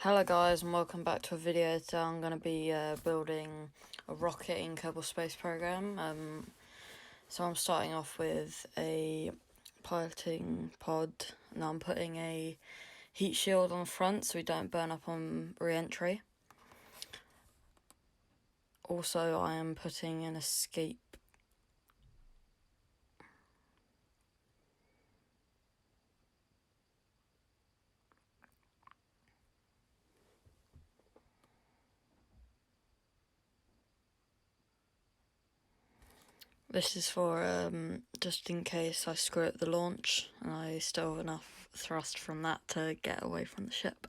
Hello guys and welcome back to a video. Today I'm going to be building a rocket in Kerbal space program. So I'm starting off with a piloting pod. Now I'm putting a heat shield on the front so we don't burn up on re-entry. Also I am putting an escape. This is for just in case I screw up the launch and I still have enough thrust from that to get away from the ship.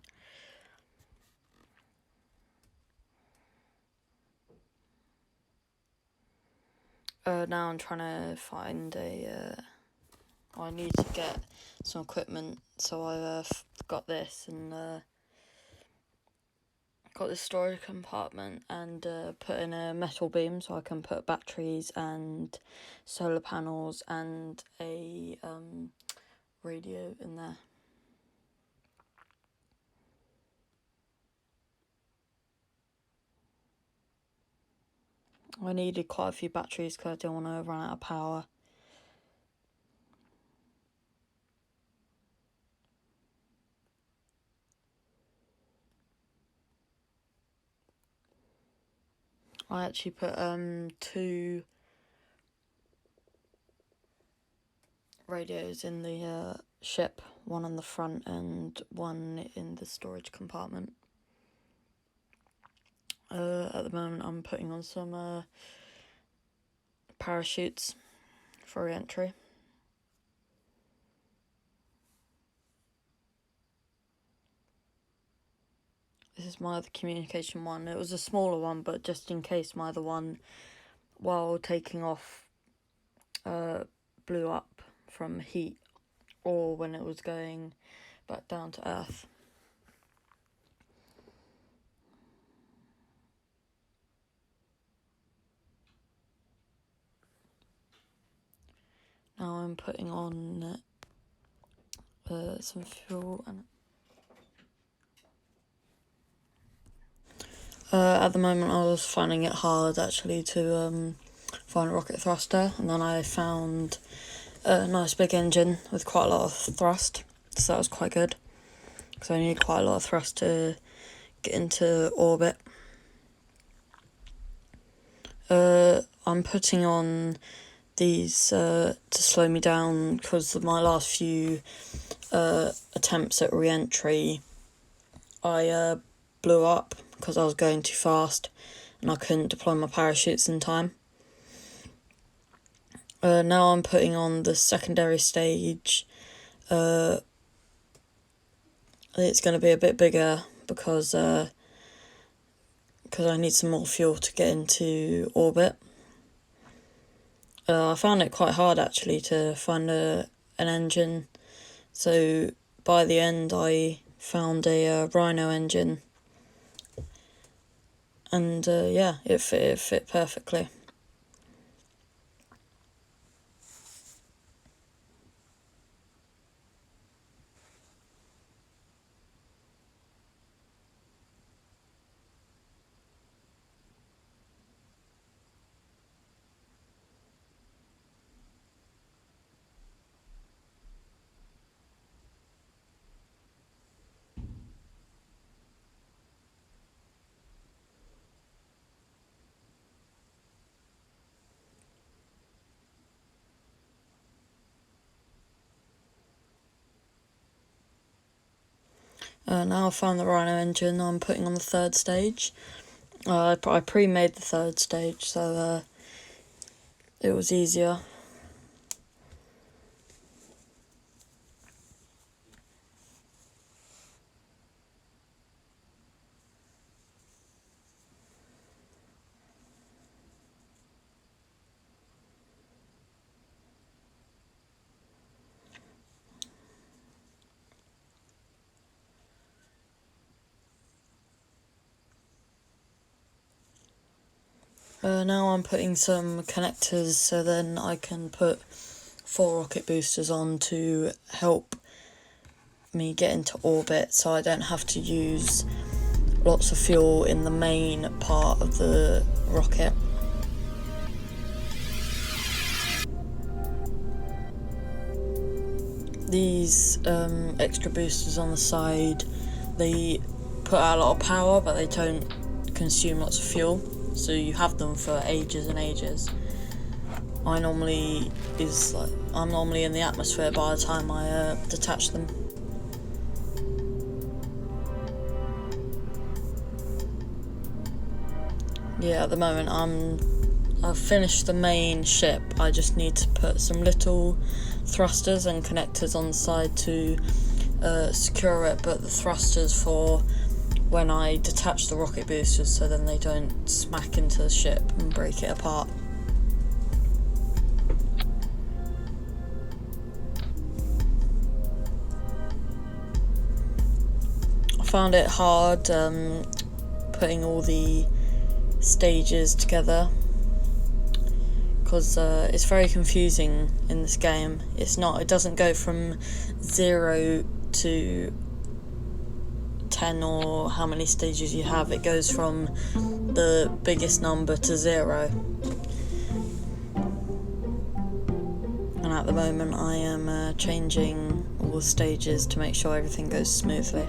Now I'm trying to find I need to get some equipment, so I've got this and got this storage compartment and put in a metal beam so I can put batteries and solar panels and a radio in there. I needed quite a few batteries because I didn't want to run out of power. I actually put two radios in the ship, one on the front and one in the storage compartment. At the moment I'm putting on some parachutes for re-entry. This is my other communication one. It was a smaller one, but just in case my other one, while taking off, blew up from heat or when it was going back down to Earth. Now I'm putting on some fuel and at the moment I was finding it hard actually to find a rocket thruster, and then I found a nice big engine with quite a lot of thrust, so that was quite good because I need quite a lot of thrust to get into orbit. I'm putting on these to slow me down because of my last few attempts at re-entry I blew up because I was going too fast and I couldn't deploy my parachutes in time. Now I'm putting on the secondary stage. It's going to be a bit bigger because I need some more fuel to get into orbit. I found it quite hard actually to find an engine, so by the end I found a Rhino engine, and yeah, it fit perfectly. Now I found the Rhino engine, I'm putting on the third stage. I pre-made the third stage, so it was easier. Now I'm putting some connectors so then I can put 4 rocket boosters on to help me get into orbit, so I don't have to use lots of fuel in the main part of the rocket. These extra boosters on the side, they put out a lot of power, but they don't consume lots of fuel, so you have them for ages and ages. I'm normally in the atmosphere by the time I detach them. Yeah, at the moment I've finished the main ship. I just need to put some little thrusters and connectors on the side to secure it, but the thrusters for when I detach the rocket boosters, so then they don't smack into the ship and break it apart. I found it hard putting all the stages together, because it's very confusing in this game. It doesn't go from 0 to 10 or how many stages you have. It goes from the biggest number to 0. And at the moment I am changing all the stages to make sure everything goes smoothly.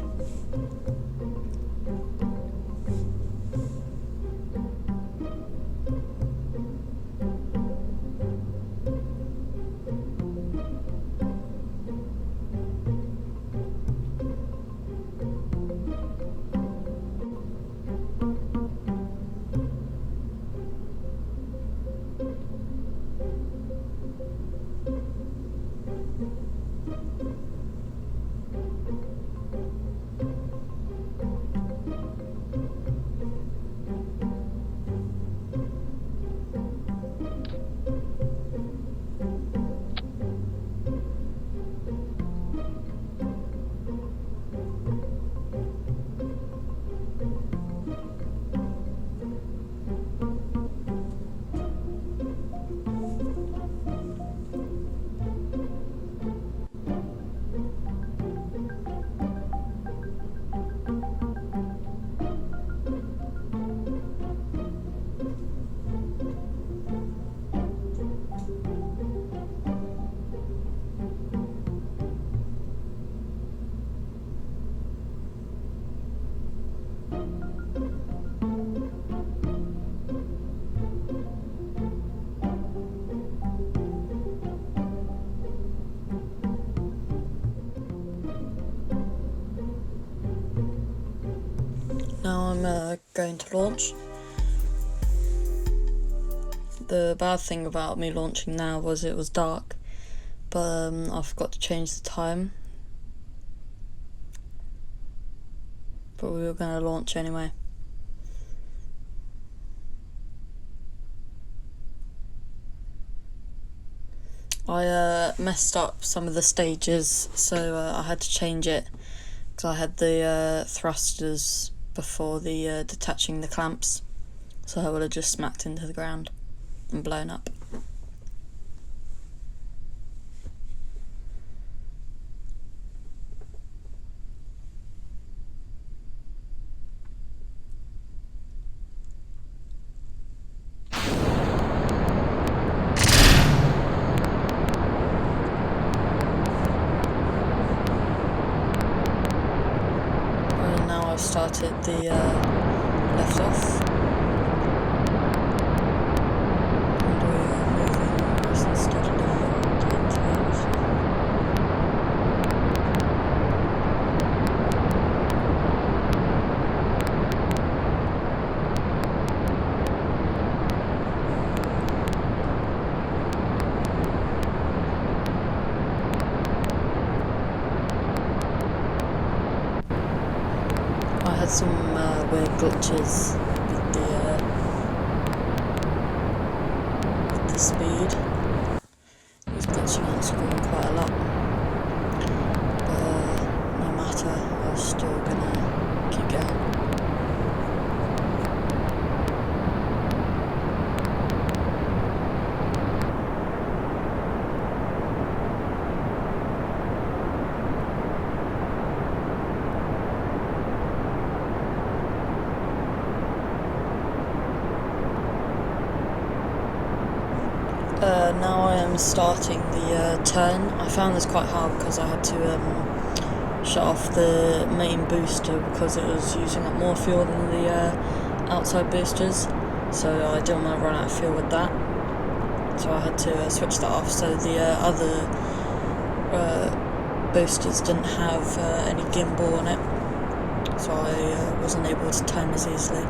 Now I'm going to launch. The bad thing about me launching now was it was dark, but I forgot to change the time. But we were going to launch anyway. I messed up some of the stages, so I had to change it, because I had the thrusters before the detaching the clamps, so I would have just smacked into the ground and blown up. And now I've started the left off. And we are moving nice and steadily into the atmosphere. I had some weird glitches with the speed. It was glitching on screen quite a lot, but no matter, I was still gonna keep going. Now I am starting the turn. I found this quite hard because I had to shut off the main booster because it was using up more fuel than the outside boosters, so I didn't want to run out of fuel with that, so I had to switch that off, so the other boosters didn't have any gimbal on it, so I wasn't able to turn as easily.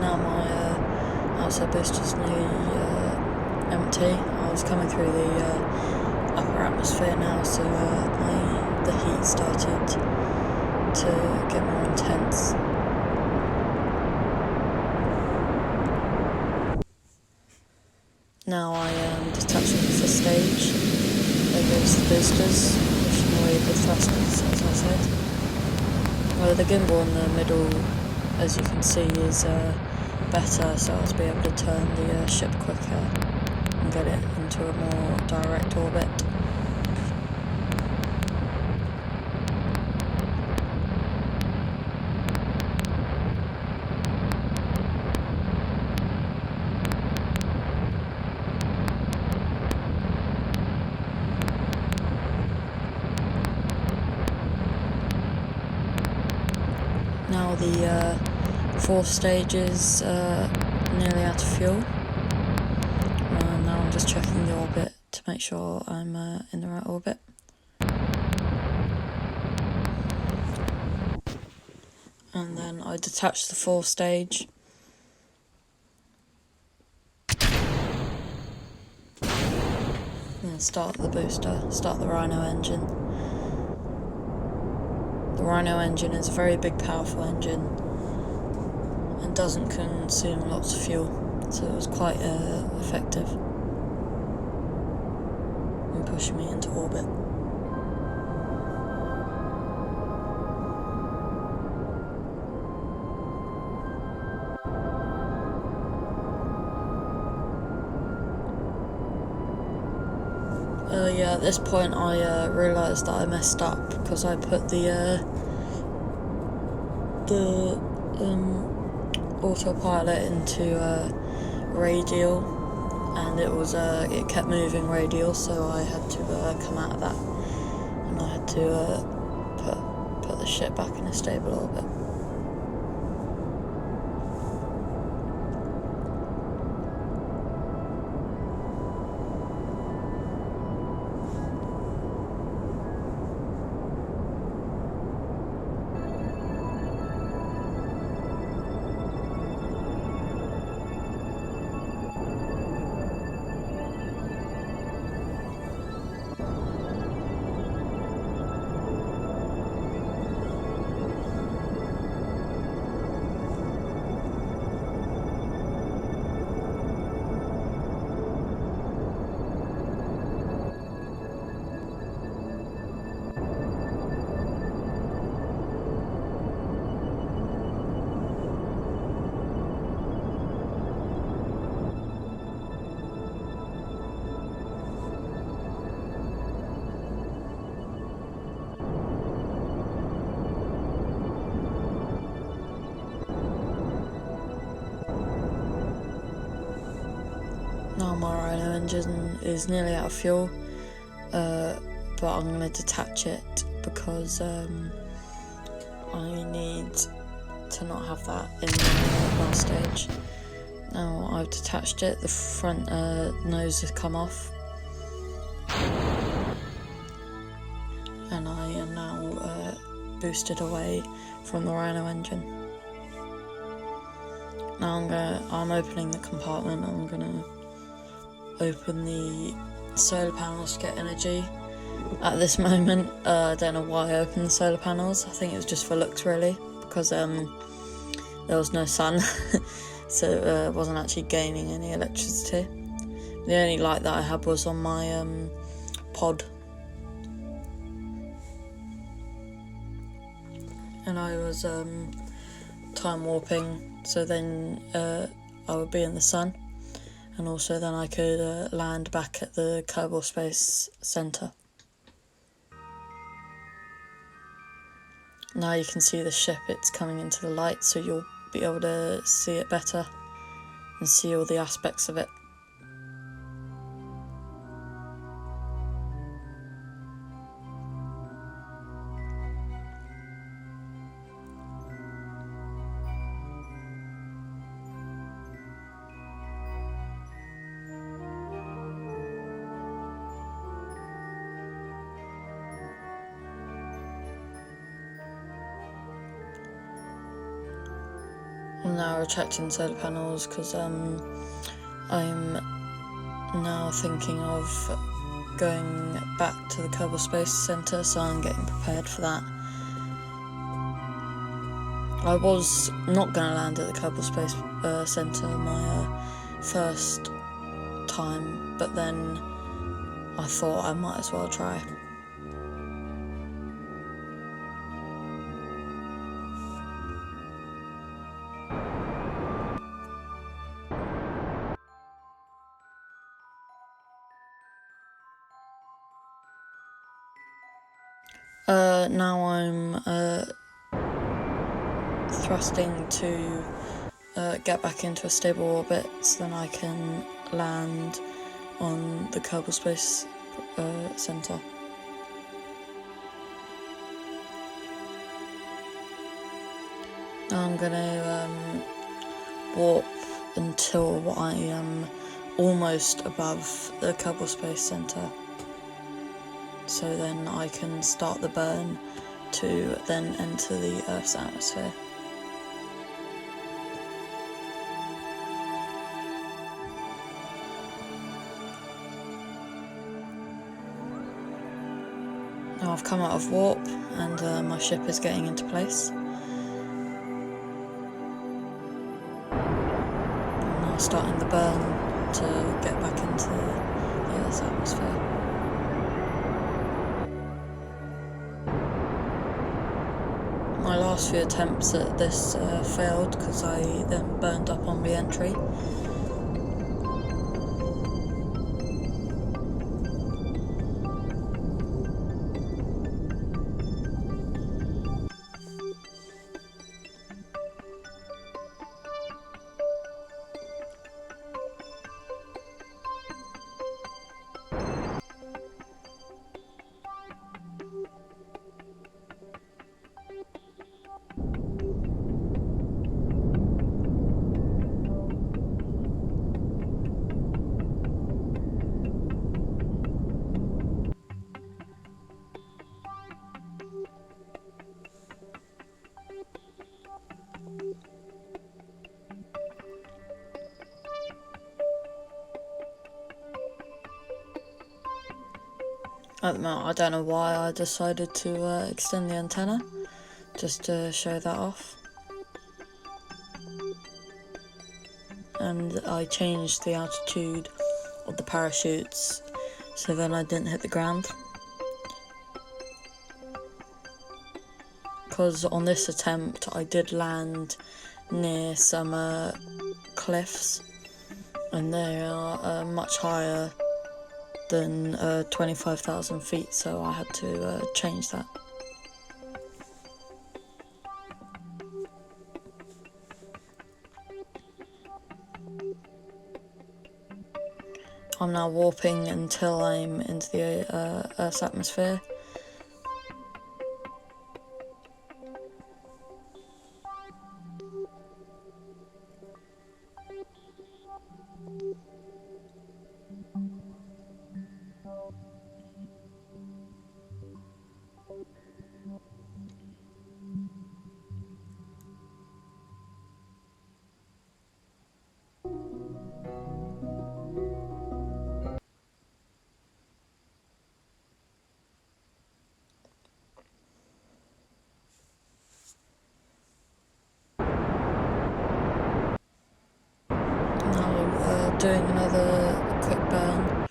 Now my outside booster's nearly empty. I was coming through the upper atmosphere now, so the heat started to get more intense. Now I am detaching the first stage. There goes the boosters, pushing away the thrusters, as I said. The gimbal in the middle, as you can see, is better, so I'll be able to turn the ship quicker and get it into a more direct orbit. Now the fourth stage is nearly out of fuel. Now I'm just checking the orbit to make sure I'm in the right orbit. And then I detach the fourth stage. And then start the booster, start the Rhino engine. The Rhino engine is a very big, powerful engine and doesn't consume lots of fuel, so it was quite effective in pushing me into orbit. Yeah, at this point I realised that I messed up because I put the autopilot into radial, and it kept moving radial, so I had to come out of that, and I had to put the ship back in a stable orbit. Now my Rhino engine is nearly out of fuel, but I'm going to detach it because I need to not have that in the last stage. Now I've detached it, the front nose has come off, and I am now boosted away from the Rhino engine. Now I'm opening the compartment. I'm gonna open the solar panels to get energy. At this moment, I don't know why I opened the solar panels. I think it was just for looks, really, because there was no sun, so it wasn't actually gaining any electricity. The only light that I had was on my pod, and I was time warping, so then I would be in the sun, and also then I could land back at the Kerbal Space Centre. Now you can see the ship, it's coming into the light, so you'll be able to see it better and see all the aspects of it. I'm now retracting solar panels because I'm now thinking of going back to the Kerbal Space Centre, so I'm getting prepared for that. I was not going to land at the Kerbal Space Centre my first time, but then I thought I might as well try. Now I'm thrusting to get back into a stable orbit, so then I can land on the Kerbal Space Centre. Now I'm gonna warp until I am almost above the Kerbal Space Centre, so then I can start the burn to then enter the Earth's atmosphere. Now I've come out of warp and my ship is getting into place. I'm now starting the burn to get back into the Earth's atmosphere. My last few attempts at this failed because I then burned up on re-entry. At the moment, I don't know why I decided to extend the antenna, just to show that off. And I changed the altitude of the parachutes so then I didn't hit the ground. Because on this attempt I did land near some cliffs, and they are much higher than 25,000 feet, so I had to change that. I'm now warping until I'm into the Earth's atmosphere. doing another quick burn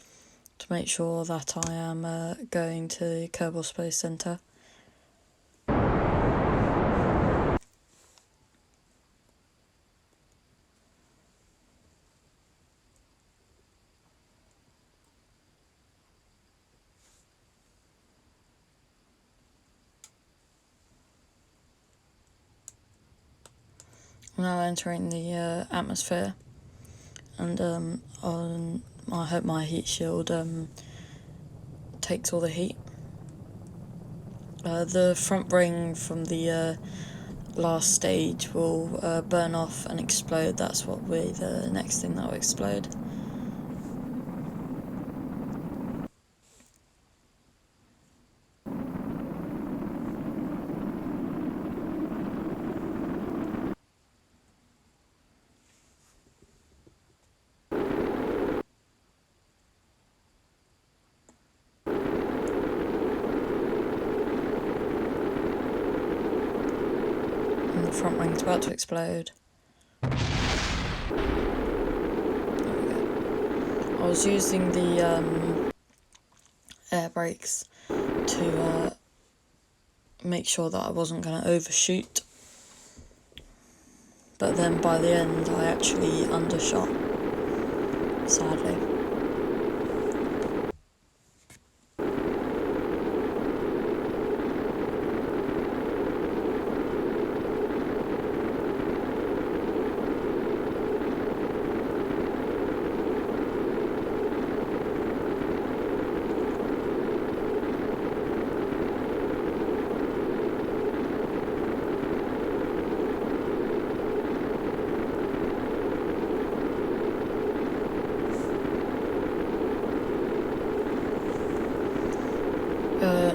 to make sure that I am going to Kerbal Space Centre. I'm now entering the atmosphere, and I hope my heat shield takes all the heat. The front ring from the last stage will burn off and explode. That's what will be the next thing that will explode. And the front ring's about to explode. There we go. I was using the air brakes to make sure that I wasn't going to overshoot, but then by the end I actually undershot, sadly.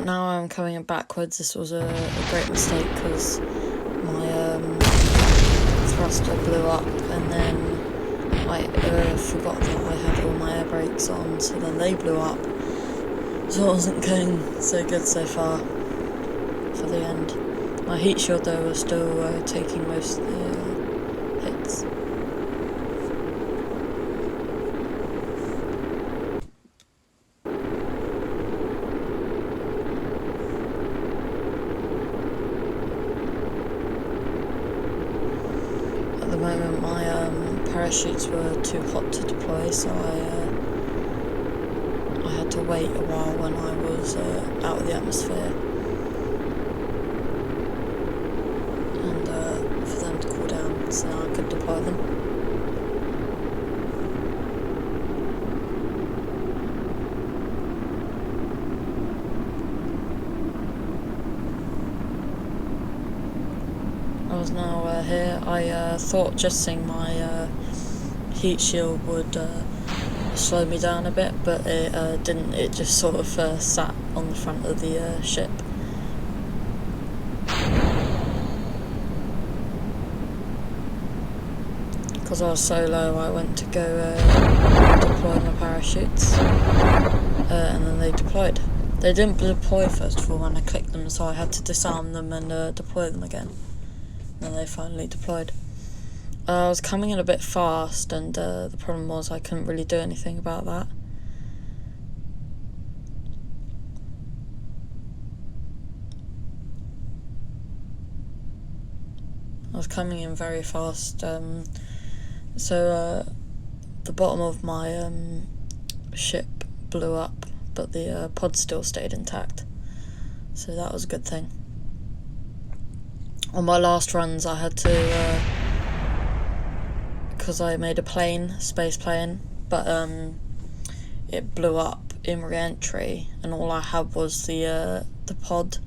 Now I'm coming backwards. This was a great mistake because my thruster blew up, and then I forgot that I had all my air brakes on, so then they blew up. So it wasn't going so good so far for the end. My heat shield though was still taking most of the hits. At the moment my parachutes were too hot to deploy, so I had to wait a while when I was out of the atmosphere, and for them to cool down so I could deploy them. I was now here. I thought just seeing my heat shield would slow me down a bit, but it didn't. It just sort of sat on the front of the ship. Because I was so low, I went to go deploy my parachutes, and then they deployed. They didn't deploy first of all when I clicked them, so I had to disarm them and deploy them again. And then they finally deployed. I was coming in a bit fast, and the problem was I couldn't really do anything about that. I was coming in very fast, so the bottom of my ship blew up, but the pod still stayed intact, so that was a good thing. On my last runs I had to, because I made a space plane, but it blew up in re-entry, and all I had was the pod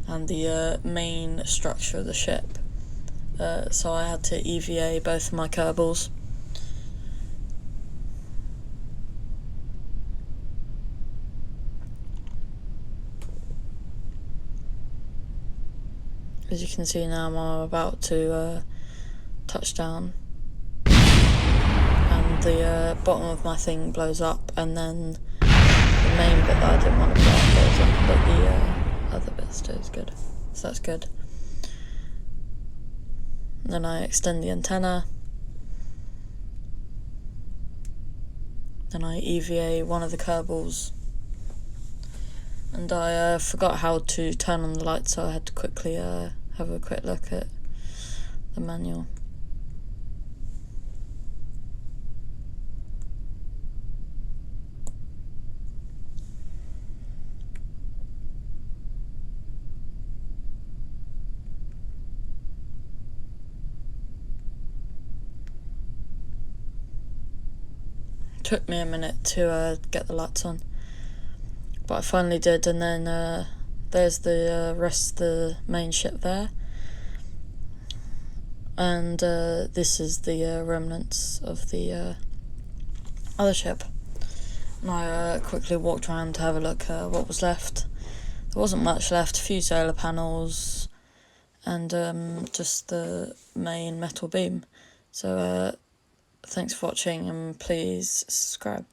and the main structure of the ship, so I had to EVA both of my Kerbals. As you can see now, I'm about to touch down, and the bottom of my thing blows up, and then the main bit that I didn't want to blow up blows up, but the other bit stays good, so that's good. And then I extend the antenna, Then I EVA one of the Kerbals, and I forgot how to turn on the light, so I had to quickly have a quick look at the manual. Took me a minute to get the lights on, but I finally did. And then there's the rest of the main ship there, and this is the remnants of the other ship. And I quickly walked around to have a look at what was left. There wasn't much left, a few solar panels and just the main metal beam. So thanks for watching, and please subscribe.